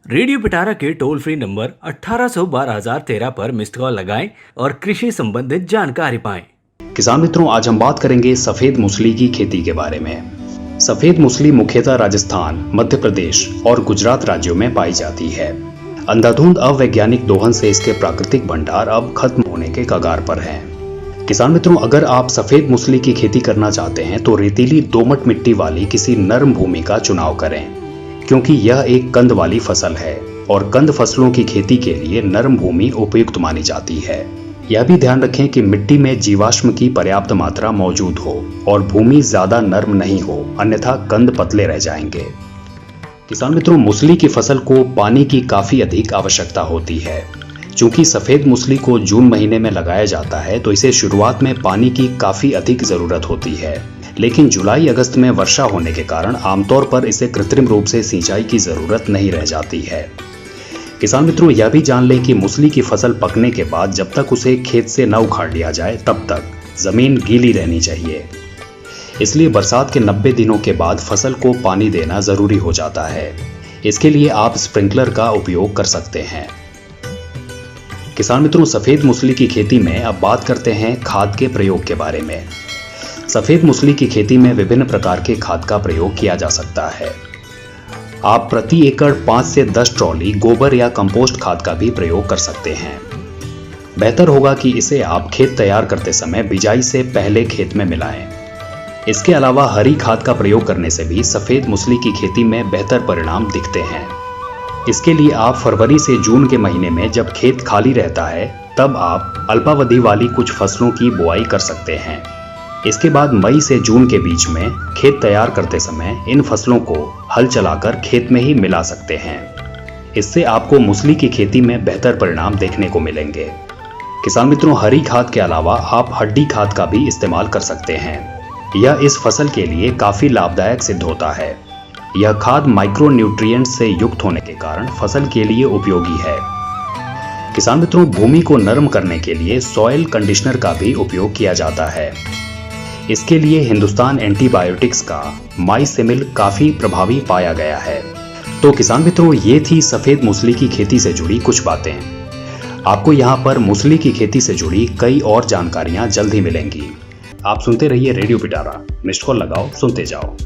Radio पिटारा के toll free number 1812,013 पर missed call लगाएं और कृषि संबंधित जानकारी पाएं। किसान मित्रों, आज हम बात करेंगे सफेद मूसली की खेती के बारे में। सफेद मूसली मुख्यतः राजस्थान, मध्य प्रदेश और गुजरात राज्यों में पाई जाती है। अंधाधुंध अवैज्ञानिक दोहन से इसके प्राकृतिक भंडार अब खत्म होने के कगार पर हैं। किसान मित्रों, अगर आप सफेद मूसली की खेती करना चाहते हैं तो रेतीली दोमट मिट्टी वाली किसी नर्म भूमि का चुनाव करें, क्योंकि यह एक कंद वाली फसल है और कंद फसलों की खेती के लिए नरम भूमि उपयुक्त मानी जाती है। यह भी ध्यान रखें कि मिट्टी में जीवाश्म की पर्याप्त मात्रा मौजूद हो और भूमि ज्यादा नर्म नहीं हो, अन्यथा कंद पतले रह जाएंगे। किसान मित्रों, मूसली की फसल को पानी की काफी अधिक आवश्यकता होती है। चूंकि सफेद मूसली को जून महीने में लगाया जाता है तो इसे शुरुआत में पानी की काफी अधिक जरूरत होती है, लेकिन जुलाई अगस्त में वर्षा होने के कारण आमतौर पर इसे कृत्रिम रूप से सिंचाई की जरूरत नहीं रह जाती है। किसान मित्रों, यह भी जान लें कि मूसली की फसल पकने के बाद जब तक उसे खेत से न उखाड़ लिया जाए तब तक जमीन गीली रहनी चाहिए। इसलिए बरसात के 90 दिनों के बाद फसल को पानी देना जरूरी हो जाता है। इसके लिए आप स्प्रिंकलर का उपयोग कर सकते हैं। किसान मित्रों, सफेद मूसली की खेती में अब बात करते हैं खाद के प्रयोग के बारे में। सफेद मूसली की खेती में विभिन्न प्रकार के खाद का प्रयोग किया जा सकता है। आप प्रति एकड़ 5 से 10 ट्रॉली गोबर या कंपोस्ट खाद का भी प्रयोग कर सकते हैं। बेहतर होगा कि इसे आप खेत तैयार करते समय बिजाई से पहले खेत में मिलाएं। इसके अलावा हरी खाद का प्रयोग करने से भी सफेद मूसली की खेती में बेहतर परिणाम दिखते हैं। इसके लिए आप फरवरी से जून के महीने में जब खेत खाली रहता है तब आप अल्पावधि वाली कुछ फसलों की बुआई कर सकते हैं। इसके बाद मई से जून के बीच में खेत तैयार करते समय इन फसलों को हल चलाकर खेत में ही मिला सकते हैं। इससे आपको मूसली की खेती में बेहतर परिणाम देखने को मिलेंगे। किसान मित्रों, हरी खाद के अलावा आप हड्डी खाद का भी इस्तेमाल कर सकते हैं। यह इस फसल के लिए काफी लाभदायक सिद्ध होता है। यह खाद माइक्रो न्यूट्रिएंट से युक्त होने के कारण फसल के लिए उपयोगी है। किसान मित्रों, भूमि को नरम करने के लिए सॉइल कंडीशनर का भी उपयोग किया जाता है। इसके लिए हिंदुस्तान एंटीबायोटिक्स का माइसेमिल काफी प्रभावी पाया गया है। तो किसान मित्रों, ये थी सफेद मूसली की खेती से जुड़ी कुछ बातें। आपको यहाँ पर मूसली की खेती से जुड़ी कई और जानकारियां जल्द ही मिलेंगी। आप सुनते रहिए रेडियो पिटारा। मिस्ड कॉल लगाओ, सुनते जाओ।